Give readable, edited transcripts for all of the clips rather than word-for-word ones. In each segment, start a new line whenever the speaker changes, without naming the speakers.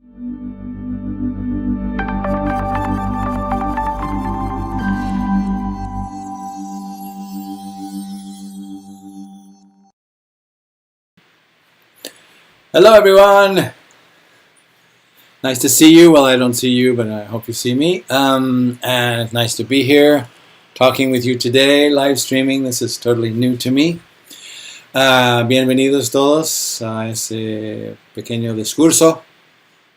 Hello everyone! Nice to see you. Well, I don't see you, but I hope you see me. And it's nice to be here talking with you today, live streaming. This is totally new to me. Bienvenidos todos a ese pequeño discurso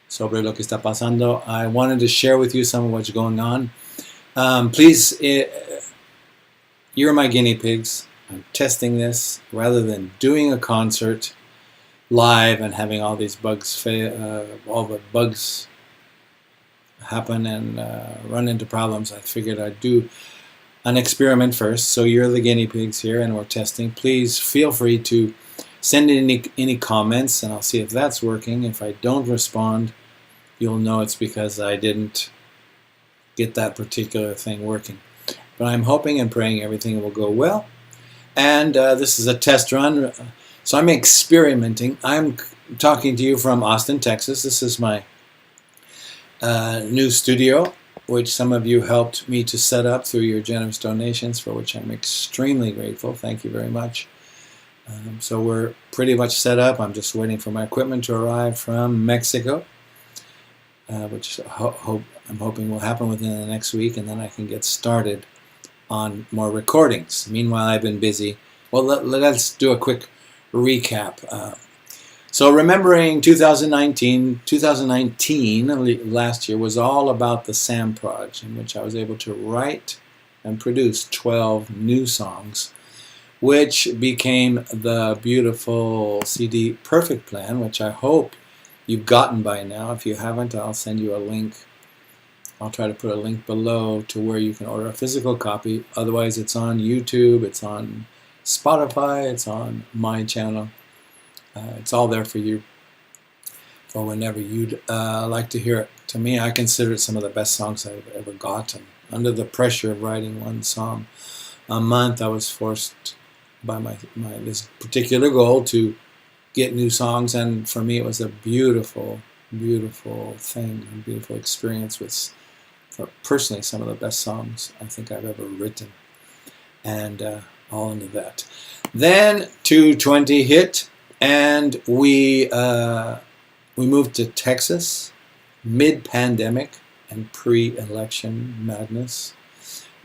sobre lo que está pasando. I wanted to share with you some of what's going on. Please, you're my guinea pigs. I'm testing this rather than doing a concert live and having all these bugs all the bugs happen and run into problems. I figured I'd do an experiment first. So you're the guinea pigs here and we're testing. Please feel free to send in any comments and I'll see if that's working. If I don't respond, you'll know it's because I didn't get that particular thing working. But I'm hoping and praying everything will go well. And this is a test run. So I'm experimenting. I'm talking to you from Austin, Texas. This is my new studio, which some of you helped me to set up through your generous donations, for which I'm extremely grateful. Thank you very much. So we're pretty much set up. I'm just waiting for my equipment to arrive from Mexico, which I'm hoping will happen within the next week, and then I can get started on more recordings. Meanwhile, I've been busy. Well, let's do a quick recap. So remembering 2019 last year was all about the Sam Proj, in which I was able to write and produce 12 new songs, which became the beautiful CD Perfect Plan, which I hope you've gotten by now. If you haven't, I'll send you a link. I'll try to put a link below to where you can order a physical copy. Otherwise, it's on YouTube, it's on Spotify, it's on my channel. It's all there for you for whenever you'd like to hear it. To me, I consider it some of the best songs I've ever gotten. Under the pressure of writing one song a month, I was forced by this particular goal to get new songs, and for me it was a beautiful, beautiful thing, a beautiful experience with, personally, some of the best songs I think I've ever written. And all into that. Then 220 hit, and we moved to Texas, mid-pandemic and pre-election madness.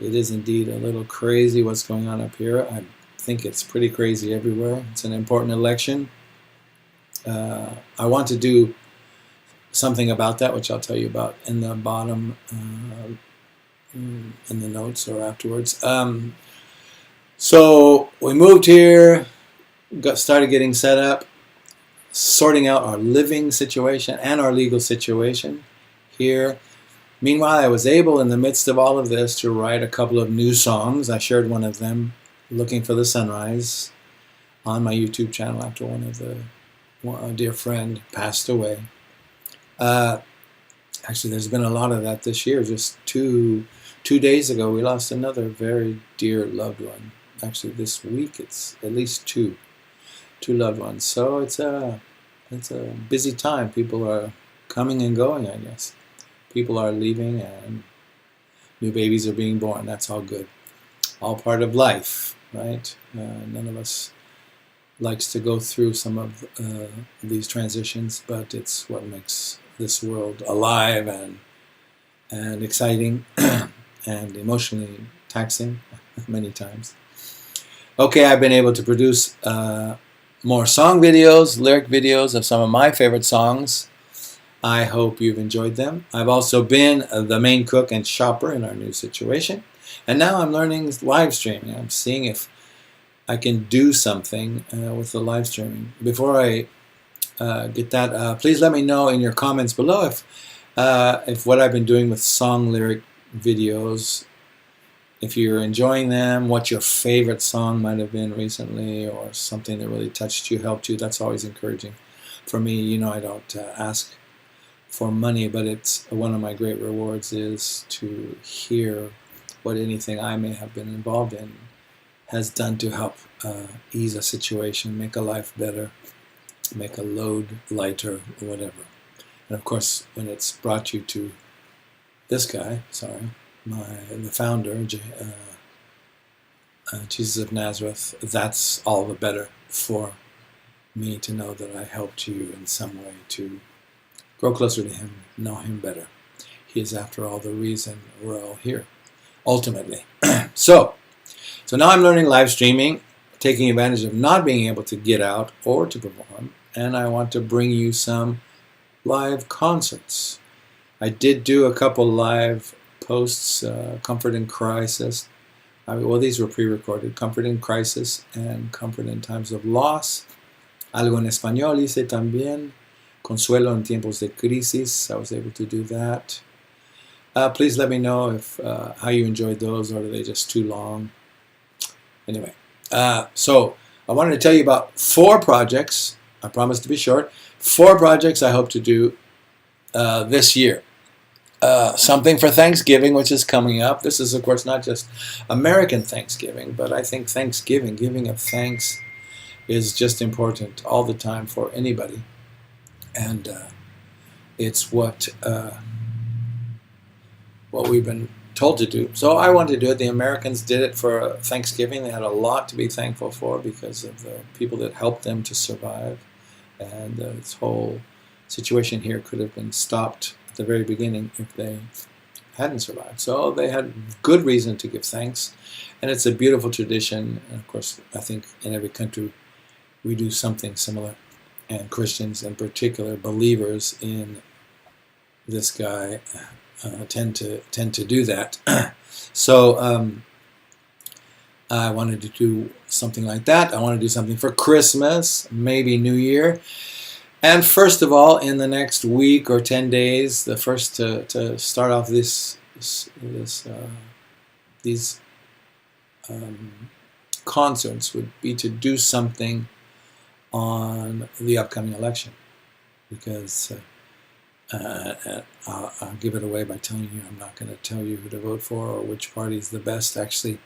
It is indeed a little crazy what's going on up here. I think it's pretty crazy everywhere. It's an important election. I want to do something about that, which I'll tell you about in the bottom, in the notes or afterwards. So we moved here, started getting set up, sorting out our living situation and our legal situation here. Meanwhile, I was able, in the midst of all of this, to write a couple of new songs. I shared one of them, Looking for the Sunrise, on my YouTube channel after a dear friend passed away. Actually, there's been a lot of that this year. Just two days ago, we lost another very dear loved one. Actually, this week it's at least two loved ones. So it's a busy time. People are coming and going, I guess. People are leaving and new babies are being born. That's all good. All part of life, right? None of us likes to go through some of these transitions, but it's what makes this world alive and exciting and emotionally taxing many times. Okay, I've been able to produce more song videos, lyric videos of some of my favorite songs. I hope you've enjoyed them. I've also been the main cook and shopper in our new situation. And now I'm learning live streaming. I'm seeing if I can do something with the live streaming. Before I get that, please let me know in your comments below if what I've been doing with song lyric videos, if you're enjoying them, what your favorite song might have been recently, or something that really touched you, helped you. That's always encouraging for me. You know, I don't ask for money, but it's one of my great rewards is to hear what anything I may have been involved in has done to help ease a situation, make a life better, make a load lighter, whatever. And of course, when it's brought you to this guy, the founder, Jesus of Nazareth, that's all the better for me to know that I helped you in some way to grow closer to him, know him better. He is, after all, the reason we're all here, ultimately. So now I'm learning live streaming, taking advantage of not being able to get out or to perform, and I want to bring you some live concerts. I did do a couple live posts, Comfort in Crisis. Well, these were pre-recorded. Comfort in Crisis and Comfort in Times of Loss. Algo en Español hice también. Consuelo en Tiempos de Crisis. I was able to do that. Please let me know if how you enjoyed those, or are they just too long? Anyway, so I wanted to tell you about 4 projects. I promise to be short. 4 projects I hope to do this year. Something for Thanksgiving, which is coming up. This is, of course, not just American Thanksgiving, but I think Thanksgiving, giving of thanks, is just important all the time for anybody. And it's what we've been told to do. So I wanted to do it. The Americans did it for Thanksgiving. They had a lot to be thankful for because of the people that helped them to survive. And this whole situation here could have been stopped at the very beginning if they hadn't survived. So they had good reason to give thanks. And it's a beautiful tradition. And of course, I think in every country we do something similar. And Christians in particular, believers in this guy, tend to do that. So I wanted to do something like that. I want to do something for Christmas, maybe New Year. And first of all, in the next week or 10 days, the first to start off these concerts would be to do something on the upcoming election, because I'll give it away by telling you I'm not going to tell you who to vote for or which party is the best. Actually,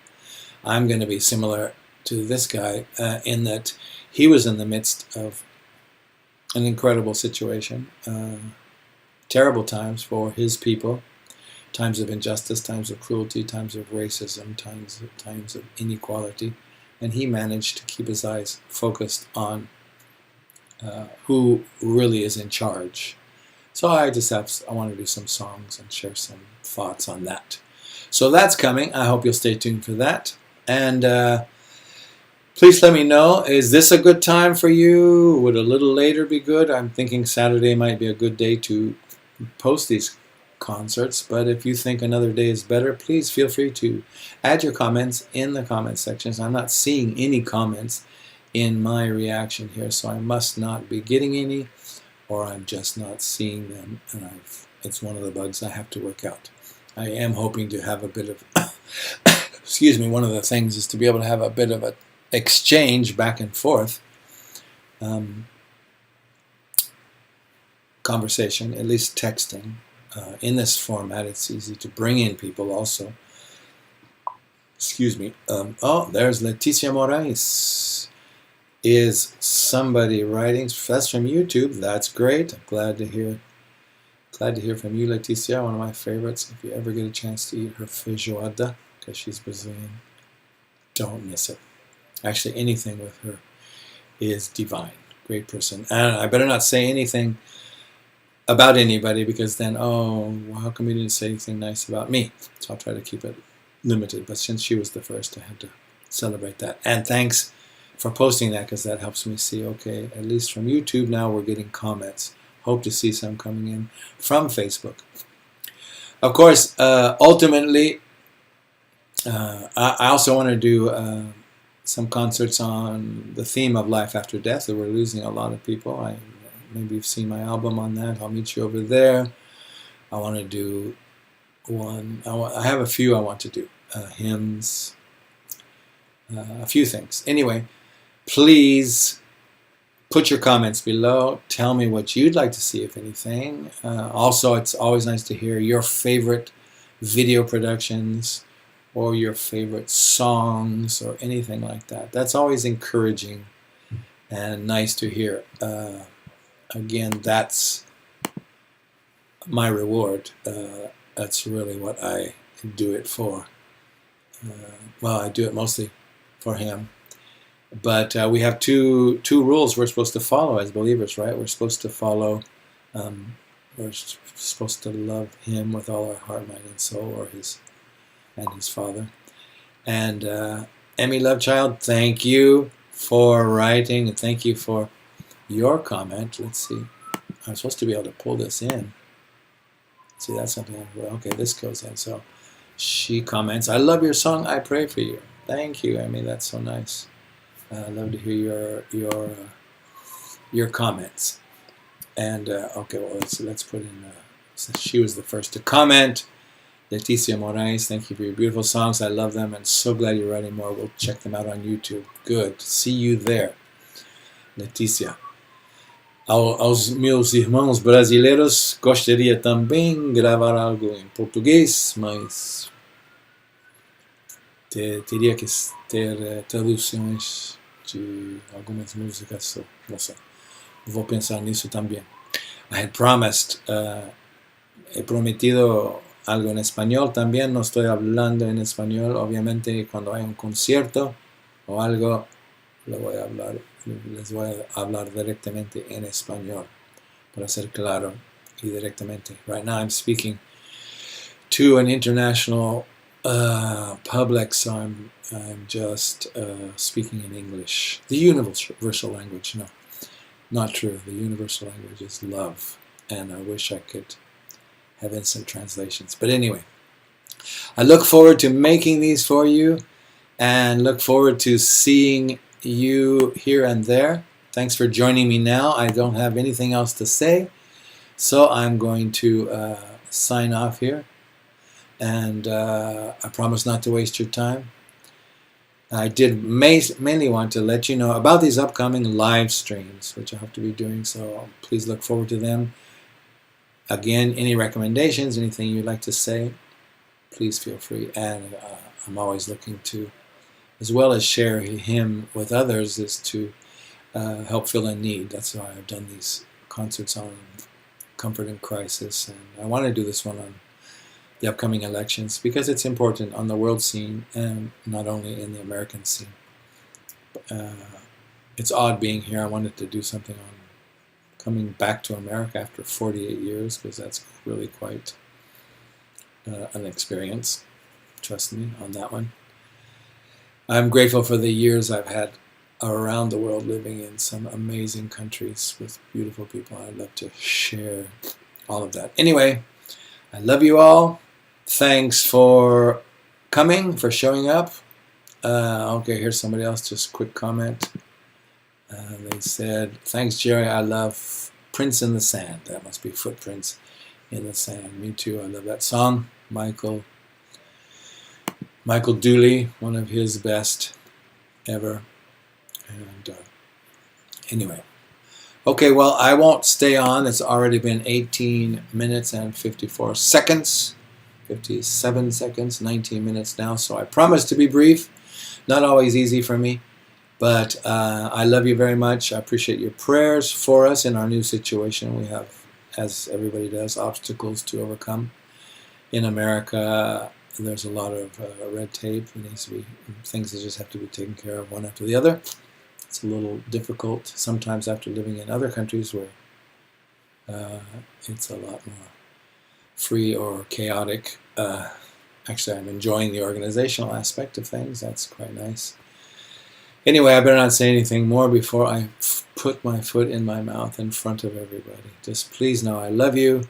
I'm going to be similar to this guy in that he was in the midst of an incredible situation, terrible times for his people, times of injustice, times of cruelty, times of racism, times of inequality, and he managed to keep his eyes focused on who really is in charge. So I want to do some songs and share some thoughts on that. So that's coming. I hope you'll stay tuned for that. And please let me know, is this a good time for you? Would a little later be good? I'm thinking Saturday might be a good day to post these concerts, but if you think another day is better, please feel free to add your comments in the comment sections. I'm not seeing any comments in my reaction here, so I must not be getting any, or I'm just not seeing them, and it's one of the bugs I have to work out. I am hoping to have a bit of excuse me, one of the things is to be able to have a bit of an exchange back and forth, conversation, at least texting. In this format, it's easy to bring in people also. Excuse me. Oh, there's Leticia Moraes. Is somebody writing? That's from YouTube. That's great. I'm glad to hear. Glad to hear from you, Leticia. One of my favorites. If you ever get a chance to eat her feijoada, because she's Brazilian, don't miss it. Actually, anything with her is divine. Great person. And I better not say anything about anybody, because then, oh, well, how come you didn't say anything nice about me? So I'll try to keep it limited. But since she was the first, I had to celebrate that. And thanks for posting that, because that helps me see, okay, at least from YouTube now we're getting comments. Hope to see some coming in from Facebook. Of course, ultimately, I also want to do some concerts on the theme of life after death. We're losing a lot of people. Maybe you've seen my album on that. I'll meet you over there. I want to do one. I have a few I want to do. Hymns. A few things. Anyway, please put your comments below. Tell me what you'd like to see, if anything. Also, it's always nice to hear your favorite video productions or your favorite songs or anything like that. That's always encouraging and nice to hear. Again, that's my reward. That's really what I do it for. Well, I do it mostly for him. But we have two rules we're supposed to follow as believers, right? We're supposed to follow, we're supposed to love him with all our heart, mind, and soul, or his Father. And Emmy Lovechild, thank you for writing, and thank you for your comment. Let's see. I'm supposed to be able to pull this in. See, that's something. Okay, this goes in. So she comments, I love your song, I pray for you. Thank you, Emmy. That's so nice. I love to hear your comments. And okay, well, let's put in. So she was the first to comment. Leticia Moraes, thank you for your beautiful songs. I love them, and so glad you're writing more. We'll check them out on YouTube. Good. See you there, Leticia. Aos meus irmãos brasileiros, gostaria também de gravar algo em português, mas teria que ter traduções de algumas músicas, não sei. Vou pensar nisso também. I had promised, he prometido algo en español también, no estoy hablando en español, obviamente cuando hay un concierto o algo, les voy a hablar directamente en español, para ser claro y directamente. Right now I'm speaking to an international public, so I'm just speaking in English. The universal language, no, not true. The universal language is love, and I wish I could have instant translations. But anyway, I look forward to making these for you, and look forward to seeing you here and there. Thanks for joining me now. I don't have anything else to say, so I'm going to sign off here. And I promise not to waste your time. I did mainly want to let you know about these upcoming live streams, which I have to be doing, so please look forward to them. Again, any recommendations, anything you'd like to say, please feel free. And I'm always looking to, as well as share him with others, is to help fill a need. That's why I've done these concerts on comfort in crisis. And I want to do this one on the upcoming elections, because it's important on the world scene and not only in the American scene. It's odd being here. I wanted to do something on coming back to America after 48 years, because that's really quite an experience. Trust me on that one. I'm grateful for the years I've had around the world, living in some amazing countries with beautiful people. I'd love to share all of that. Anyway, I love you all. Thanks for coming, for showing up. Okay, here's somebody else, just quick comment. They said, thanks, Jerry. I love Prints in the Sand. That must be Footprints in the Sand. Me too. I love that song. Michael Dooley, one of his best ever. And anyway. Okay, well, I won't stay on. It's already been 18 minutes and 54 seconds. 57 seconds, 19 minutes now. So I promise to be brief. Not always easy for me. But I love you very much. I appreciate your prayers for us in our new situation. We have, as everybody does, obstacles to overcome. In America, there's a lot of red tape. There needs to be things that just have to be taken care of one after the other. It's a little difficult sometimes after living in other countries where it's a lot more free or chaotic. Actually, I'm enjoying the organizational aspect of things. That's quite nice. Anyway, I better not say anything more before I put my foot in my mouth in front of everybody. Just please know I love you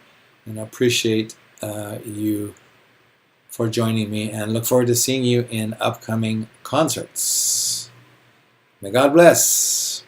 and appreciate you for joining me, and look forward to seeing you in upcoming concerts. May God bless.